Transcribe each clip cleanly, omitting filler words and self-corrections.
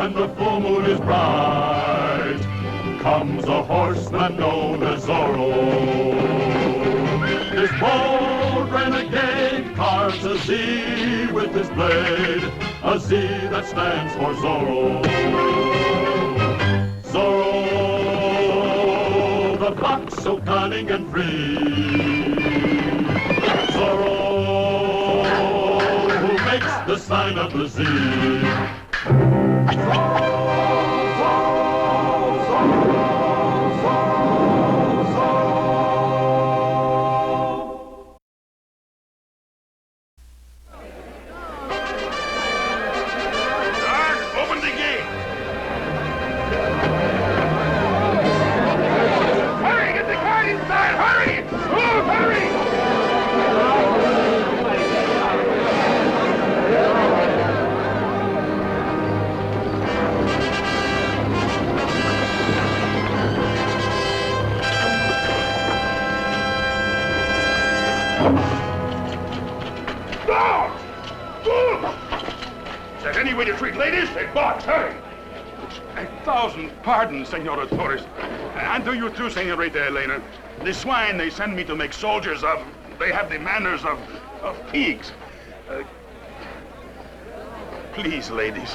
when the full moon is bright, comes a horseman known as Zorro. This bold renegade carves a Z with his blade, a Z that stands for Zorro. Zorro, the fox so cunning and free. Zorro, who makes the sign of the Z. Pardon, Senora Torres. And to you too, Senorita Elena. The swine they send me to make soldiers of, they have the manners of pigs. Please, ladies.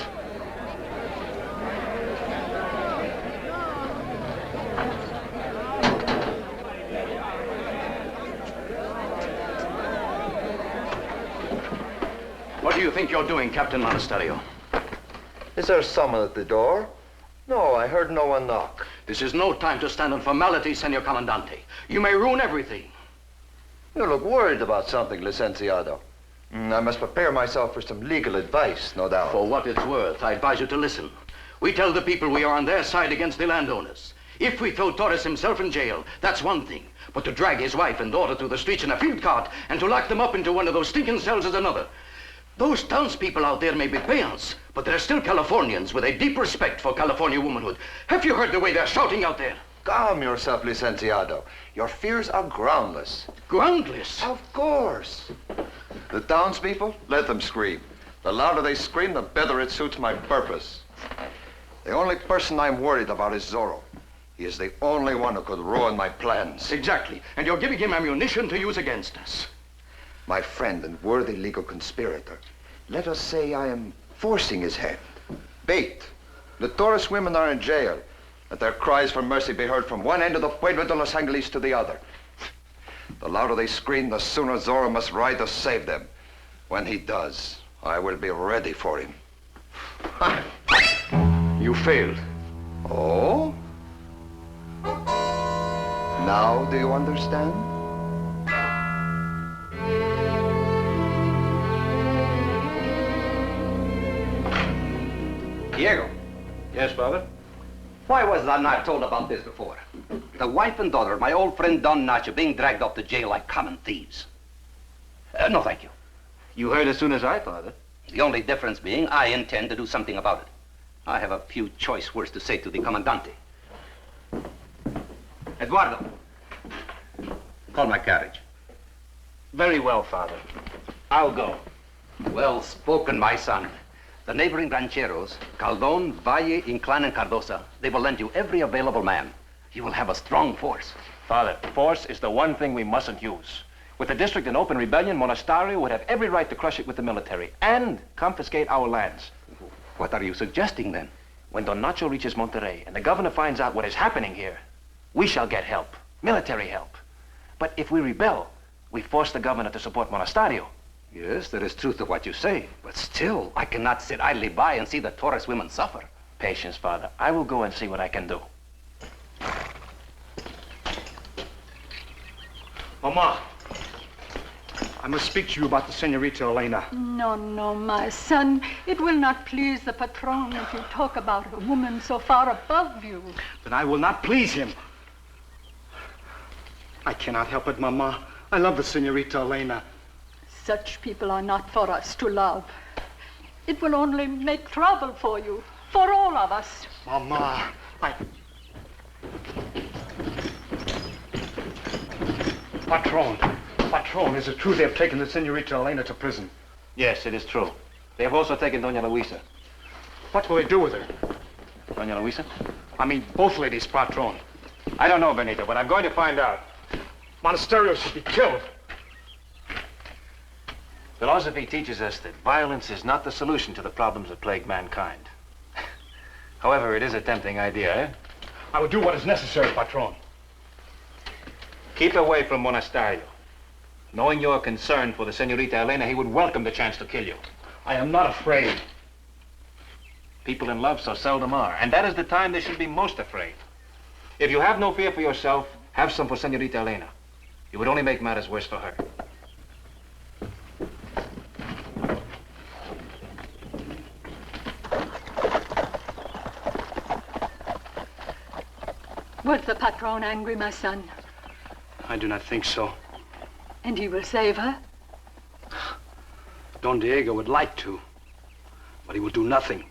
What do you think you're doing, Captain Monastario? Is there someone at the door? No, I heard no one knock. This is no time to stand on formalities, Senor Comandante. You may ruin everything. You look worried about something, Licenciado. I must prepare myself for some legal advice, no doubt. For what it's worth, I advise you to listen. We tell the people we are on their side against the landowners. If we throw Torres himself in jail, that's one thing. But to drag his wife and daughter through the streets in a field cart and to lock them up into one of those stinking cells is another. Those townspeople out there may be peons, but they're still Californians with a deep respect for California womanhood. Have you heard the way they're shouting out there? Calm yourself, Licenciado. Your fears are groundless. Groundless? Of course. The townspeople, let them scream. The louder they scream, the better it suits my purpose. The only person I'm worried about is Zorro. He is the only one who could ruin my plans. Exactly. And you're giving him ammunition to use against us. My friend and worthy legal conspirator, let us say I am forcing his hand. Bait. The Torres women are in jail. Let their cries for mercy be heard from one end of the Pueblo de Los Angeles to the other. The louder they scream, the sooner Zorro must ride to save them. When he does, I will be ready for him. You failed. Oh? Now do you understand? Diego. Yes, Father? Why was I not told about this before? The wife and daughter of my old friend Don Nacho being dragged off to jail like common thieves. No, thank you. You heard as soon as I, Father. The only difference being I intend to do something about it. I have a few choice words to say to the Comandante. Eduardo, call my carriage. Very well, Father. I'll go. Well spoken, my son. The neighboring rancheros, Caldon, Valle, Inclán, and Cardosa, they will lend you every available man. You will have a strong force. Father, force is the one thing we mustn't use. With the district in open rebellion, Monastario would have every right to crush it with the military and confiscate our lands. What are you suggesting, then? When Don Nacho reaches Monterrey and the governor finds out what is happening here, we shall get help, military help. But if we rebel, we force the governor to support Monastario. Yes, there is truth to what you say, but still, I cannot sit idly by and see the Torres women suffer. Patience, Father. I will go and see what I can do. Mama, I must speak to you about the Senorita Elena. No, no, my son. It will not please the patron if you talk about a woman so far above you. Then I will not please him. I cannot help it, Mama. I love the Senorita Elena. Such people are not for us to love. It will only make trouble for you, for all of us. Mama, Patron, is it true they have taken the Senorita Elena to prison? Yes, it is true. They have also taken Doña Luisa. What will they do with her? Doña Luisa? I mean, both ladies, Patron. I don't know, Benito, but I'm going to find out. Monastario should be killed. Philosophy teaches us that violence is not the solution to the problems that plague mankind. However, it is a tempting idea, eh? I will do what is necessary, Patron. Keep away from Monastario. Knowing your concern for the Senorita Elena, he would welcome the chance to kill you. I am not afraid. People in love so seldom are, and that is the time they should be most afraid. If you have no fear for yourself, have some for Senorita Elena. You would only make matters worse for her. Was the patron angry, my son? I do not think so. And he will save her? Don Diego would like to, but he will do nothing.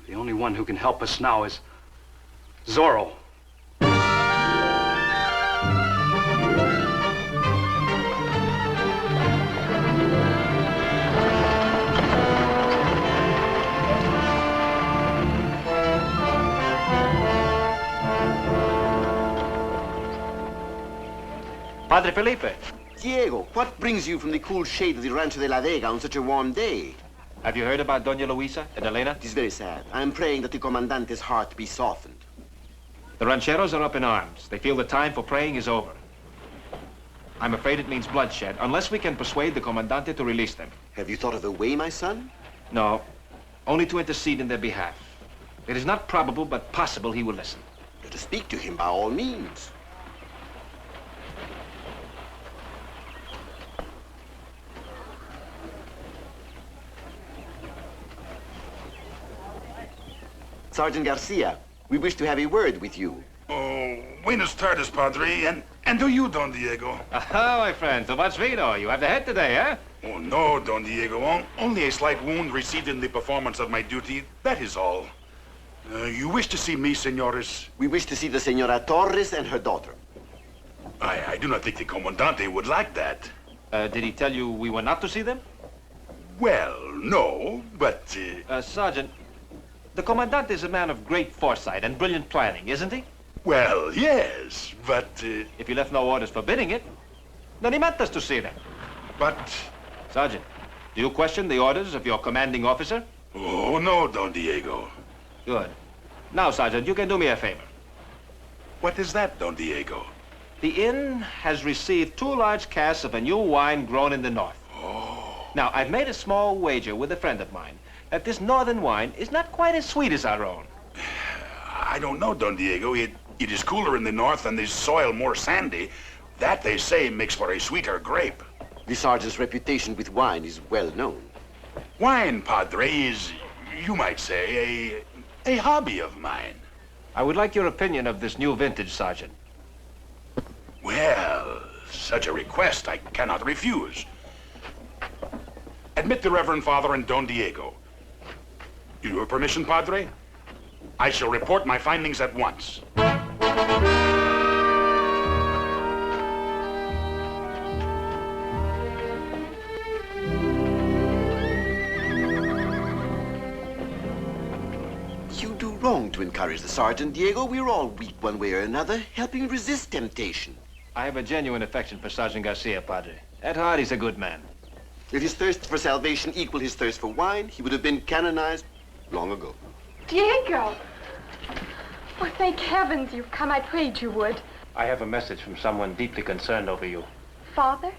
The only one who can help us now is Zorro. Padre Felipe, Diego, what brings you from the cool shade of the Rancho de la Vega on such a warm day? have you heard about Doña Luisa and Elena? It is very sad. I am praying that the Comandante's heart be softened. The rancheros are up in arms. They feel the time for praying is over. I'm afraid it means bloodshed, unless we can persuade the Comandante to release them. Have you thought of a way, my son? No, only to intercede in their behalf. It is not probable, but possible he will listen. Let us speak to him by all means. Sergeant Garcia, we wish to have a word with you. Oh, buenas tardes, Padre, and to you, Don Diego. Aha, my friend, so much vino. You have the head today, eh? Oh, no, Don Diego. Only a slight wound received in the performance of my duty. That is all. You wish to see me, senores? We wish to see the Senora Torres and her daughter. I do not think the Comandante would like that. Did he tell you we were not to see them? Well, no, but... Sergeant, the Commandante is a man of great foresight and brilliant planning, isn't he? Well, yes, but... If he left no orders forbidding it, then he meant us to see them. But... Sergeant, do you question the orders of your commanding officer? Oh, no, Don Diego. Good. Now, Sergeant, you can do me a favor. What is that, Don Diego? The inn has received 2 large casks of a new wine grown in the north. Oh. Now, I've made a small wager with a friend of mine that this northern wine is not quite as sweet as our own. I don't know, Don Diego. It is cooler in the north and the soil more sandy. That, they say, makes for a sweeter grape. The sergeant's reputation with wine is well known. Wine, Padre, is, you might say, a hobby of mine. I would like your opinion of this new vintage, Sergeant. Well, such a request I cannot refuse. Admit the Reverend Father and Don Diego. Your permission, Padre? I shall report my findings at once. You do wrong to encourage the sergeant, Diego. We're all weak one way or another. Help him resist temptation. I have a genuine affection for Sergeant Garcia, Padre. At heart, he's a good man. If his thirst for salvation equaled his thirst for wine, he would have been canonized long ago. Diego! Oh, thank heavens you've come. I prayed you would. I have a message from someone deeply concerned over you. Father?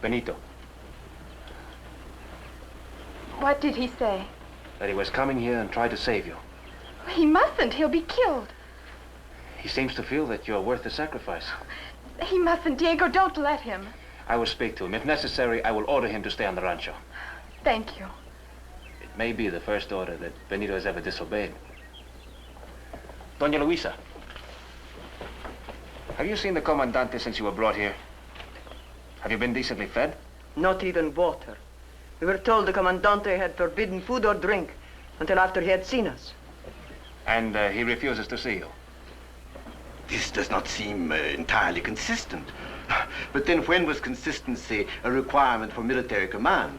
Benito. What did he say? That he was coming here and try to save you. He mustn't. He'll be killed. He seems to feel that you're worth the sacrifice. He mustn't. Diego, don't let him. I will speak to him. If necessary, I will order him to stay on the rancho. Thank you. It may be the first order that Benito has ever disobeyed. Doña Luisa, have you seen the Comandante since you were brought here? Have you been decently fed? Not even water. We were told the Commandante had forbidden food or drink until after he had seen us. And he refuses to see you? This does not seem entirely consistent. But then when was consistency a requirement for military command?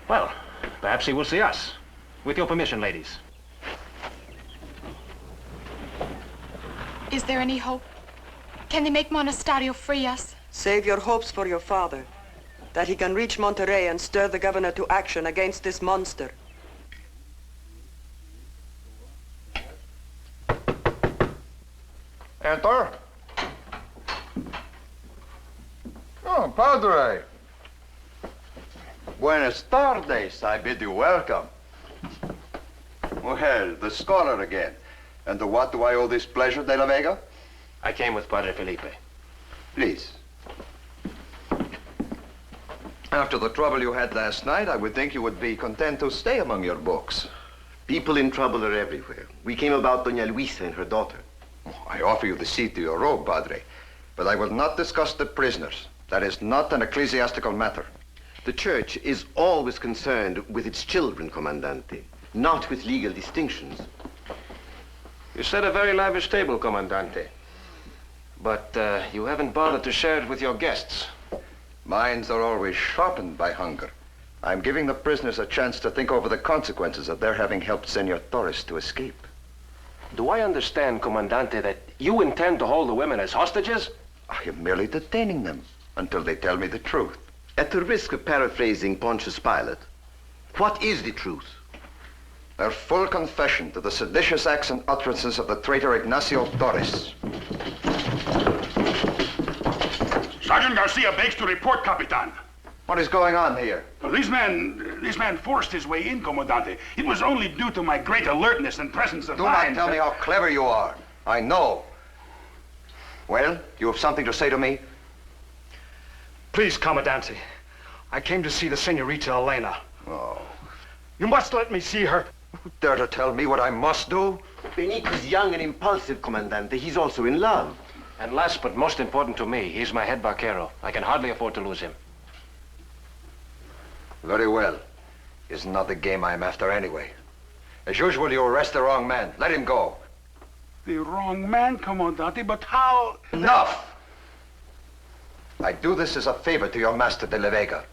Well, perhaps he will see us. With your permission, ladies. Is there any hope? Can they make Monastario free us? Save your hopes for your father, that he can reach Monterrey and stir the governor to action against this monster. Enter. Oh, Padre. Buenas tardes. I bid you welcome. Well, the scholar again. And to what do I owe this pleasure, De La Vega? I came with Padre Felipe. Please. After the trouble you had last night, I would think you would be content to stay among your books. People in trouble are everywhere. We came about Doña Luisa and her daughter. I offer you the seat to your robe, Padre, but I will not discuss the prisoners. That is not an ecclesiastical matter. The church is always concerned with its children, Comandante, not with legal distinctions. You set a very lavish table, Comandante. But you haven't bothered to share it with your guests. Minds are always sharpened by hunger. I'm giving the prisoners a chance to think over the consequences of their having helped Senor Torres to escape. Do I understand, Comandante, that you intend to hold the women as hostages? I am merely detaining them until they tell me the truth. At the risk of paraphrasing Pontius Pilate, what is the truth? Their full confession to the seditious acts and utterances of the traitor Ignacio Torres. Sergeant Garcia begs to report, Capitan. What is going on here? Well, this man forced his way in, Comandante. It was only due to my great alertness and presence of mind. Do not tell me how clever you are. I know. Well, you have something to say to me? Please, Commandante. I came to see the Senorita Elena. Oh. You must let me see her. You dare to tell me what I must do? Benito's young and impulsive, Comandante. He's also in love. And last but most important to me, he's my head vaquero. I can hardly afford to lose him. Very well. It's not the game I'm after anyway. As usual, you arrest the wrong man. Let him go. The wrong man, Comandante, but how? Enough! I do this as a favor to your master, De La Vega.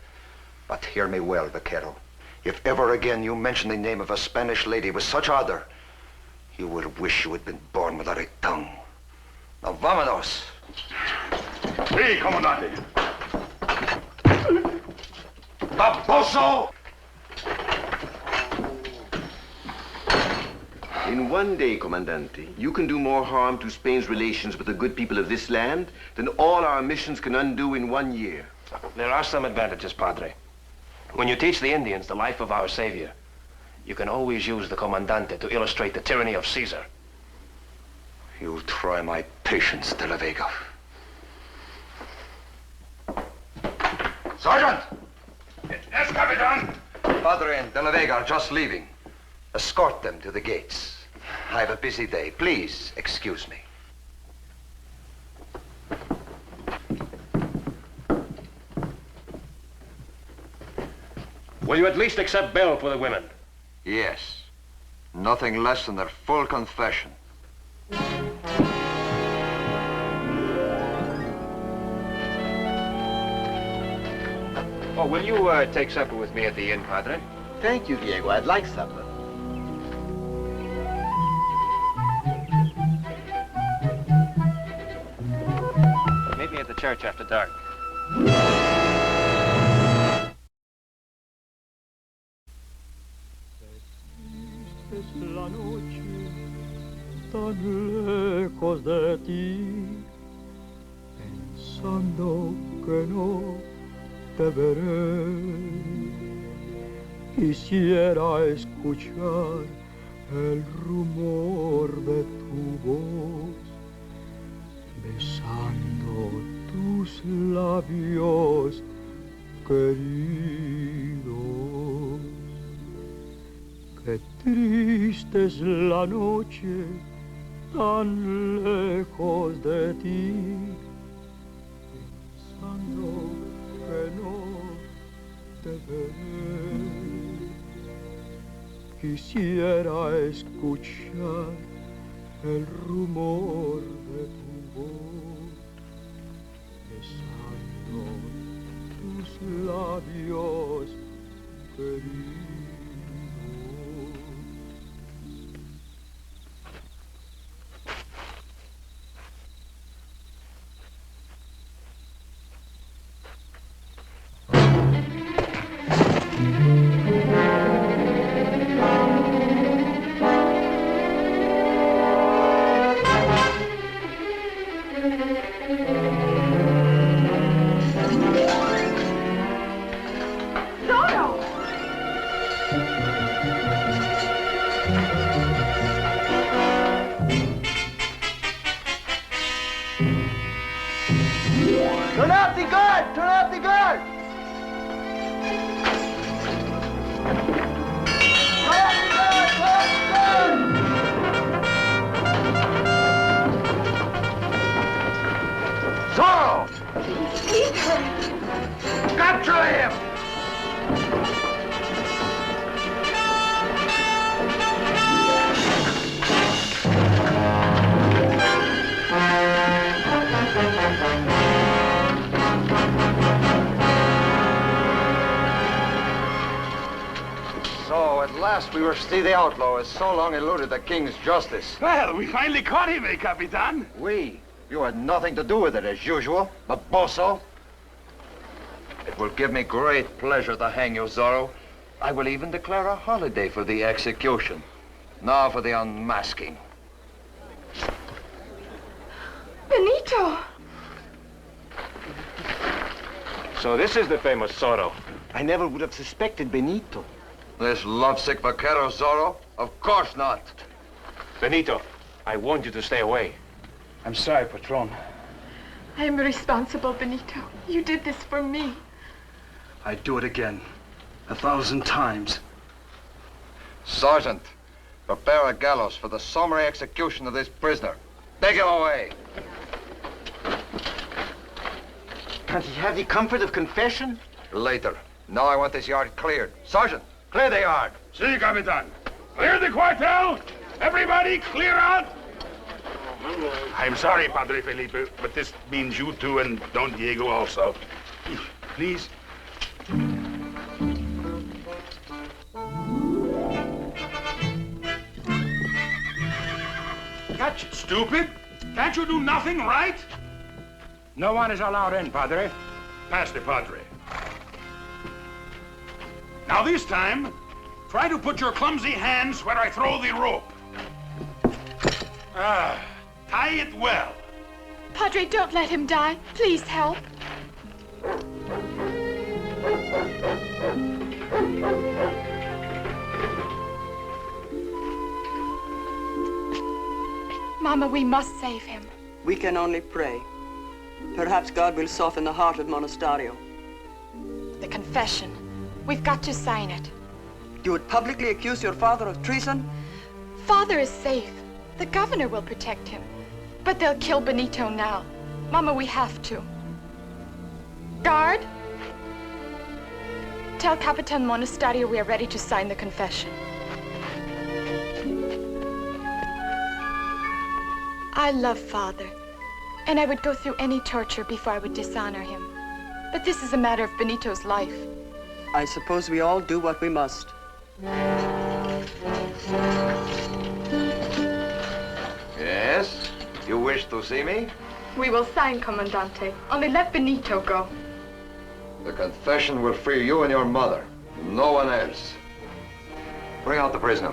But hear me well, vaquero. If ever again you mention the name of a Spanish lady with such ardor, you will wish you had been born without a tongue. Now, vámonos! Hey, Comandante! Baboso! In one day, Comandante, you can do more harm to Spain's relations with the good people of this land than all our missions can undo in 1 year. There are some advantages, Padre. When you teach the Indians the life of our Savior, you can always use the Comandante to illustrate the tyranny of Caesar. You try my patience, De La Vega. Sergeant! Yes, Capitan. Padre and De La Vega are just leaving. Escort them to the gates. I have a busy day. Please, excuse me. Will you at least accept bail for the women? Yes. Nothing less than their full confession. Oh, will you take supper with me at the inn, Padre? Thank you, Diego. I'd like supper. Meet me at the church after dark. Es la noche tan lejos de ti, pensando que no te veré. Quisiera escuchar el rumor de tu voz, besando tus labios queridos. Qué triste es la noche tan lejos de ti, pensando que no te veré. Quisiera escuchar el rumor de tu voz, besando tus labios queridos. him! So, at last we were to see the outlaw has so long eluded the king's justice. Well, we finally caught him, eh, Capitan? We? You had nothing to do with it, as usual, Baboso. It will give me great pleasure to hang you, Zorro. I will even declare a holiday for the execution. Now for the unmasking. Benito! So this is the famous Zorro. I never would have suspected Benito. This lovesick vaquero, Zorro? Of course not. Benito, I warned you to stay away. I'm sorry, Patron. I am responsible, Benito. You did this for me. I'd do it again. 1,000 times. Sergeant, prepare a gallows for the summary execution of this prisoner. Take him away. Can't he have the comfort of confession? Later. Now I want this yard cleared. Sergeant, clear the yard. Si, Capitan. Clear the quartel. Everybody, clear out. I'm sorry, Padre Felipe, but this means you two and Don Diego also. Please. Catch it, stupid. Can't you do nothing right? No one is allowed in, Padre. Pass the Padre. Now this time, try to put your clumsy hands where I throw the rope. Tie it well. Padre, don't let him die. Please help. Mama, we must save him. We can only pray. Perhaps God will soften the heart of Monastario. The confession. We've got to sign it. You would publicly accuse your father of treason? Father is safe. The governor will protect him. But they'll kill Benito now. Mama, we have to. Guard! Tell Captain Monastario we are ready to sign the confession. I love Father, and I would go through any torture before I would dishonor him. But this is a matter of Benito's life. I suppose we all do what we must. Yes? You wish to see me? We will sign, Comandante. Only let Benito go. The confession will free you and your mother. No one else. Bring out the prisoner.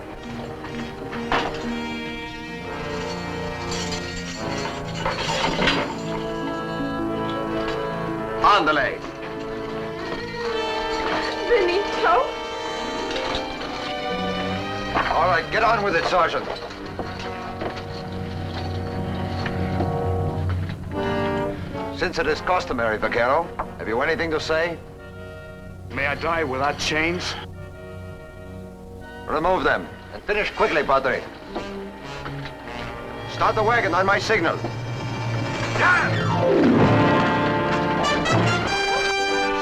Andale. Benito? All right, get on with it, Sergeant. Since it is customary, Vaquero, have you anything to say? May I die without chains? Remove them, and finish quickly, Padre. Start the wagon on my signal.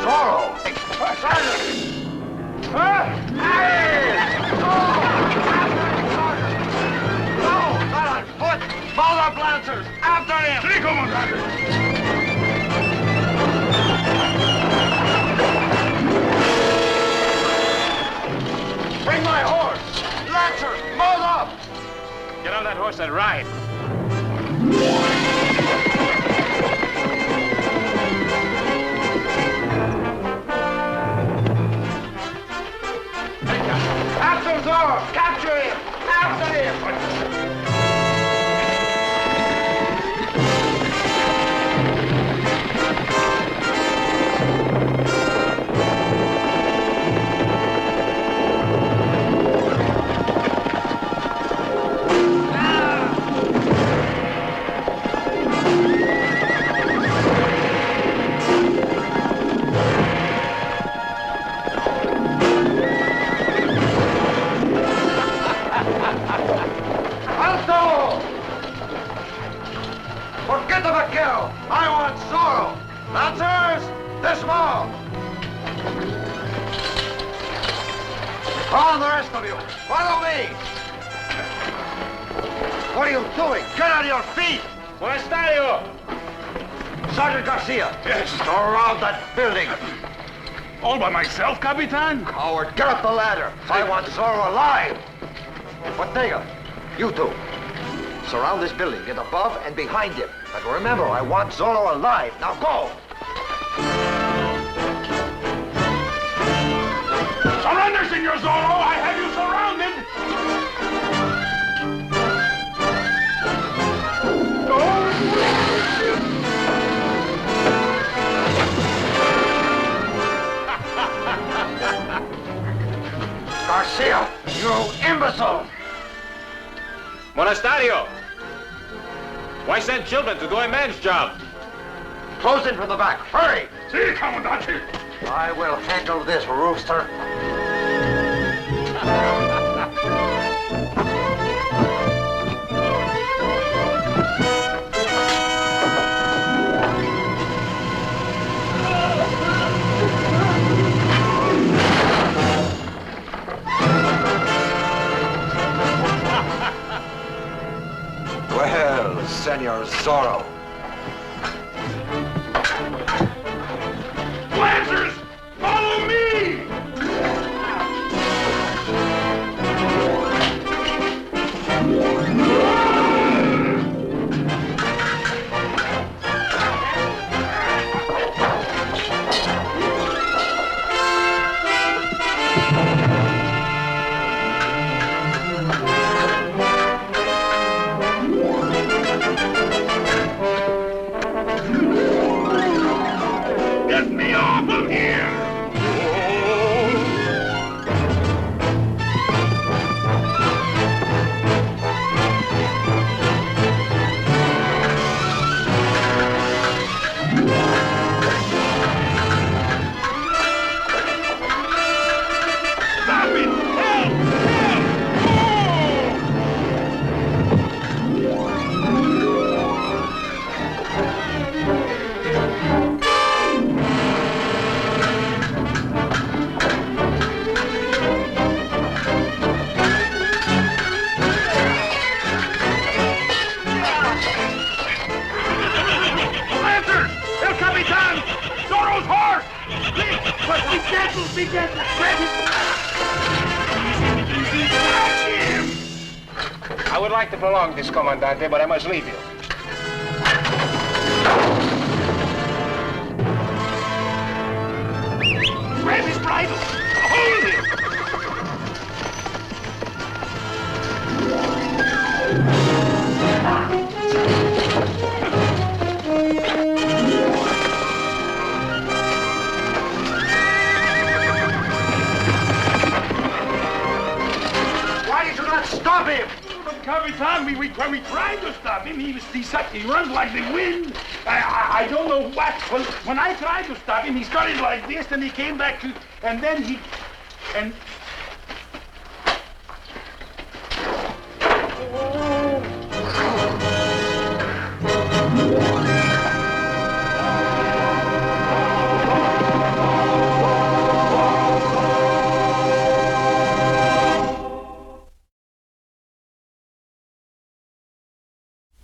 Zorro! Sergeant! No, not on foot! Follow up lancers! After him! Sí, comandante! Bring my horse! Lancers, mount up! Get on that horse and ride. After Zorro! Capture him! After him! All the rest of you, follow me! What are you doing? Get on your feet! Monastario! Sergeant Garcia! Yes? Surround that building! All by myself, Capitan? Howard, get up the ladder! I want Zorro alive! Ortega, you two. Surround this building. Get above and behind him. But remember, I want Zorro alive. Now go! Surrender, Senor Zorro! I have you surrounded! Garcia, you imbecile! Monastario! Why send children to do a man's job? Close in from the back. Hurry! Si, Comandante! I will handle this, rooster. Well, Senor Zorro. Lancers, follow me! Get me off of here! Stop it! Help! Lancers! El Capitan! Zorro's horse! Quick! But be gentle! Be gentle! Grab him! I would like to prolong this, Comandante, but I must leave you. Grab his bridle! Hold him! Why did you not stop him? Capitan, when we tried to stop him, he runs like the wind. I don't know what. Well, when I tried to stop him, he started like this, and he came back to, and then he, and.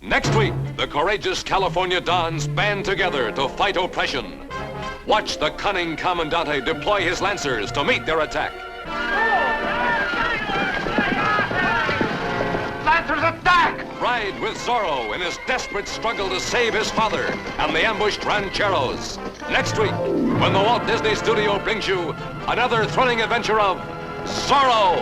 Next week, the courageous California Dons band together to fight oppression. Watch the cunning Commandante deploy his lancers to meet their attack. Lancers attack! Ride with Zorro in his desperate struggle to save his father and the ambushed rancheros. Next week, when the Walt Disney Studio brings you another thrilling adventure of Zorro